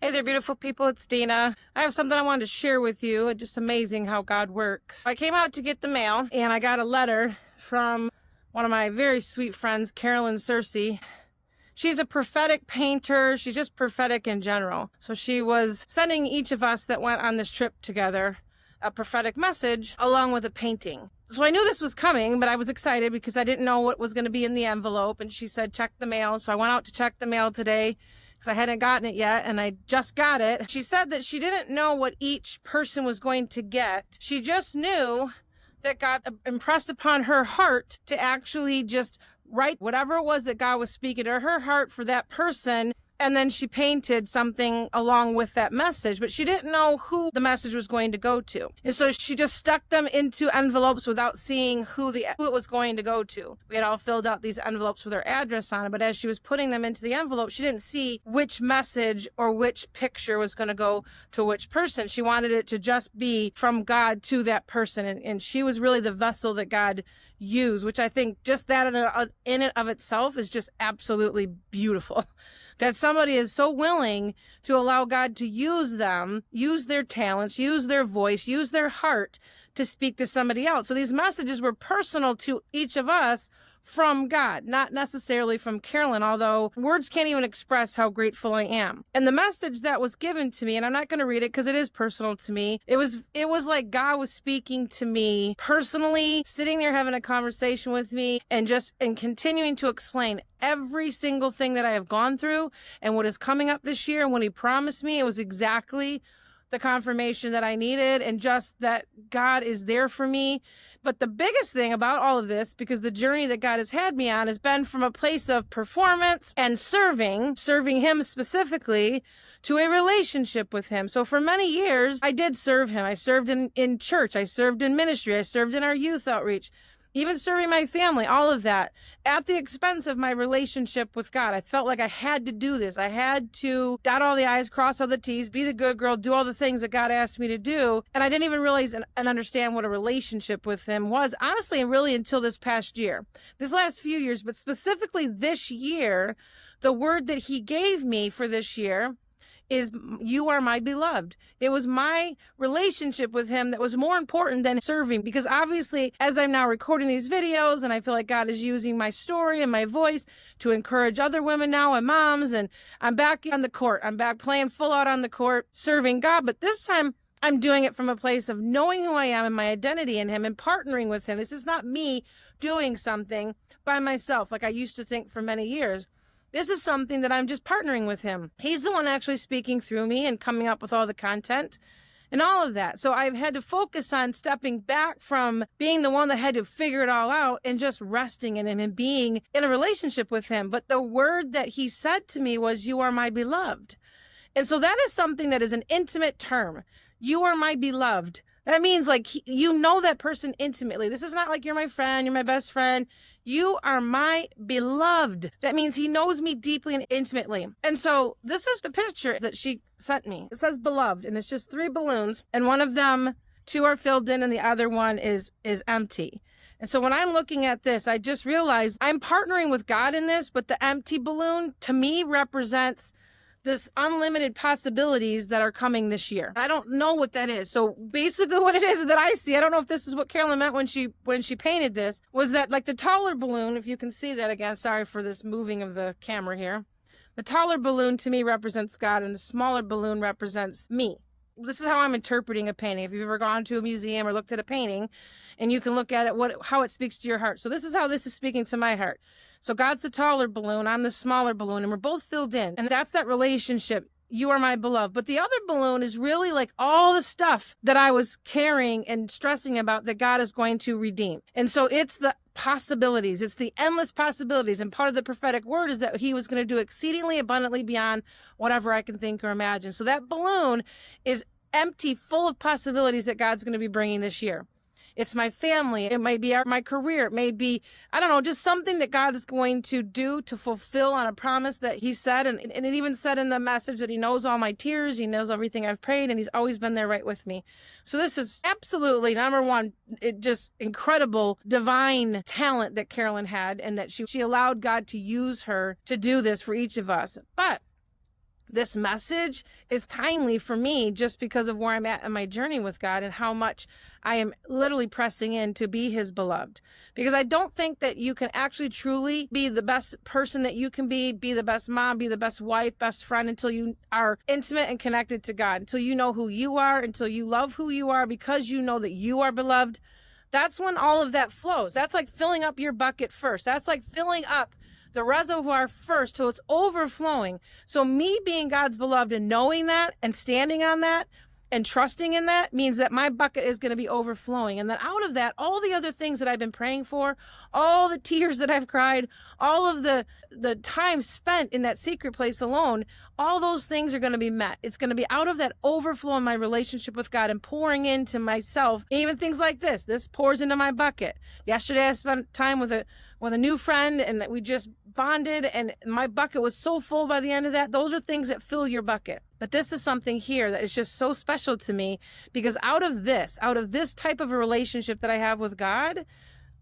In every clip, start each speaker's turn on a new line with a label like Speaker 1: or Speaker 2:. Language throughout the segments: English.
Speaker 1: Hey there, beautiful people. It's Dina. I have something I wanted to share with you. It's just amazing how God works. I came out to get the mail, and I got a letter from one of my very sweet friends, Carolyn 𝗪𝗀. She's a prophetic painter. She's just prophetic in general. So she was sending each of us that went on this trip together a prophetic message along with a painting. So I knew this was coming, but I was excited because I didn't know what was going to be in the envelope. And she said, check the mail. So I went out to check the mail today, because I hadn't gotten it yet, and I just got it. She said that she didn't know what each person was going to get. She just knew that God impressed upon her heart to actually just write whatever it was that God was speaking to her heart for that person, and then she painted something along with that message, but she didn't know who the message was going to go to. And so she just stuck them into envelopes without seeing who it was going to go to. We had all filled out these envelopes with her address on it, but as she was putting them into the envelope, she didn't see which message or which picture was going to go to which person. She wanted it to just be from God to that person, and she was really the vessel that God used, which I think just that in and of itself is just absolutely beautiful. That somebody is so willing to allow God to use them, use their talents, use their voice, use their heart to speak to somebody else. So these messages were personal to each of us from God, not necessarily from Carolyn, although words can't even express how grateful I am. And the message that was given to me, and I'm not going to read it because it is personal to me, it was like God was speaking to me personally, sitting there having a conversation with me, and continuing to explain every single thing that I have gone through and what is coming up this year. And when he promised me, it was exactly the confirmation that I needed, and just that God is there for me. But the biggest thing about all of this, because the journey that God has had me on has been from a place of performance and serving him specifically, to a relationship with him. So for many years, I did serve him. I served in church. I served in ministry. I served in our youth outreach. Even serving my family, all of that, at the expense of my relationship with God. I felt like I had to do this. I had to dot all the I's, cross all the T's, be the good girl, do all the things that God asked me to do. And I didn't even realize and understand what a relationship with him was, honestly, and really until this past year. This last few years, but specifically this year, the word that he gave me for this year is, you are my beloved. It was my relationship with him that was more important than serving, because obviously as I'm now recording these videos, and I feel like God is using my story and my voice to encourage other women now and moms, and I'm back on the court. I'm back playing full out on the court, serving God, but this time I'm doing it from a place of knowing who I am and my identity in him and partnering with him. This is not me doing something by myself like I used to think for many years. This is something that I'm just partnering with him. He's the one actually speaking through me and coming up with all the content and all of that. So I've had to focus on stepping back from being the one that had to figure it all out and just resting in him and being in a relationship with him. But the word that he said to me was, you are my beloved. And so that is something that is an intimate term. You are my beloved. That means like you know that person intimately. This is not like you're my friend, you're my best friend. You are my beloved. That means he knows me deeply and intimately. And so this is the picture that she sent me. It says beloved, and it's just 3 balloons, and one of them, 2 are filled in, and the other one is empty. And so when I'm looking at this, I just realized I'm partnering with God in this, but the empty balloon to me represents this unlimited possibilities that are coming this year. I don't know what that is. So basically what it is that I see, I don't know if this is what Carolyn meant when she painted this, was that like the taller balloon, if you can see that again, sorry for this moving of the camera here. The taller balloon to me represents God, and the smaller balloon represents me. This is how I'm interpreting a painting. If you've ever gone to a museum or looked at a painting, and you can look at it, how it speaks to your heart. So this is how this is speaking to my heart. So God's the taller balloon, I'm the smaller balloon, and we're both filled in. And that's that relationship. You are my beloved. But the other balloon is really like all the stuff that I was carrying and stressing about that God is going to redeem. And so it's the possibilities. It's the endless possibilities. And part of the prophetic word is that he was going to do exceedingly abundantly beyond whatever I can think or imagine. So that balloon is empty, full of possibilities that God's going to be bringing this year. It's my family. It might be my career. It may be, I don't know, just something that God is going to do to fulfill on a promise that he said. And it even said in the message that he knows all my tears. He knows everything I've prayed, and he's always been there right with me. So this is absolutely, number one, just incredible divine talent that Carolyn had, and that she allowed God to use her to do this for each of us. But this message is timely for me just because of where I'm at in my journey with God and how much I am literally pressing in to be his beloved. Because I don't think that you can actually truly be the best person that you can be the best mom, be the best wife, best friend until you are intimate and connected to God, until you know who you are, until you love who you are because you know that you are beloved. That's when all of that flows. That's like filling up your bucket first. That's like filling up the reservoir first till it's overflowing. So me being God's beloved and knowing that and standing on that and trusting in that means that my bucket is going to be overflowing. And then out of that, all the other things that I've been praying for, all the tears that I've cried, all of the time spent in that secret place alone, all those things are going to be met. It's going to be out of that overflow in my relationship with God and pouring into myself. Even things like this pours into my bucket. Yesterday I spent time with a new friend and we just bonded and my bucket was so full by the end of that. Those are things that fill your bucket. But this is something here that is just so special to me because out of this type of a relationship that I have with God,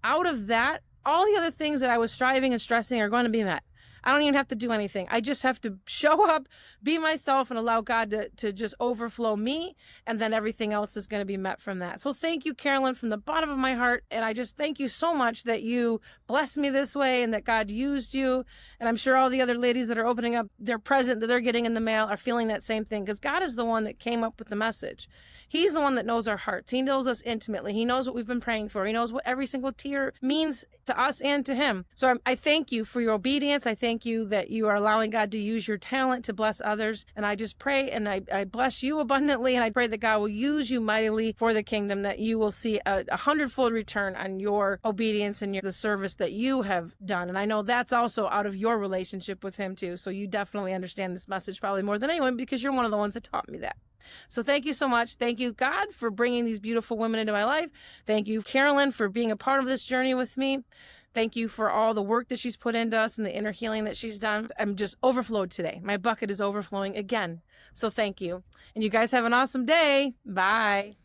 Speaker 1: out of that, all the other things that I was striving and stressing are going to be met. I don't even have to do anything. I just have to show up, be myself, and allow God to just overflow me, and then everything else is going to be met from that. So thank you, Carolyn, from the bottom of my heart, and I just thank you so much that you blessed me this way and that God used you, and I'm sure all the other ladies that are opening up their present that they're getting in the mail are feeling that same thing, because God is the one that came up with the message. He's the one that knows our hearts. He knows us intimately. He knows what we've been praying for. He knows what every single tear means to us and to him. So I thank you for your obedience. I thank you that you are allowing God to use your talent to bless others. And I just pray and I bless you abundantly. And I pray that God will use you mightily for the kingdom, that you will see a 100-fold return on your obedience and the service that you have done. And I know that's also out of your relationship with him too. So you definitely understand this message probably more than anyone because you're one of the ones that taught me that. So thank you so much. Thank you, God, for bringing these beautiful women into my life. Thank you, Carolyn, for being a part of this journey with me. Thank you for all the work that she's put into us and the inner healing that she's done. I'm just overflowed today. My bucket is overflowing again. So thank you. And you guys have an awesome day. Bye.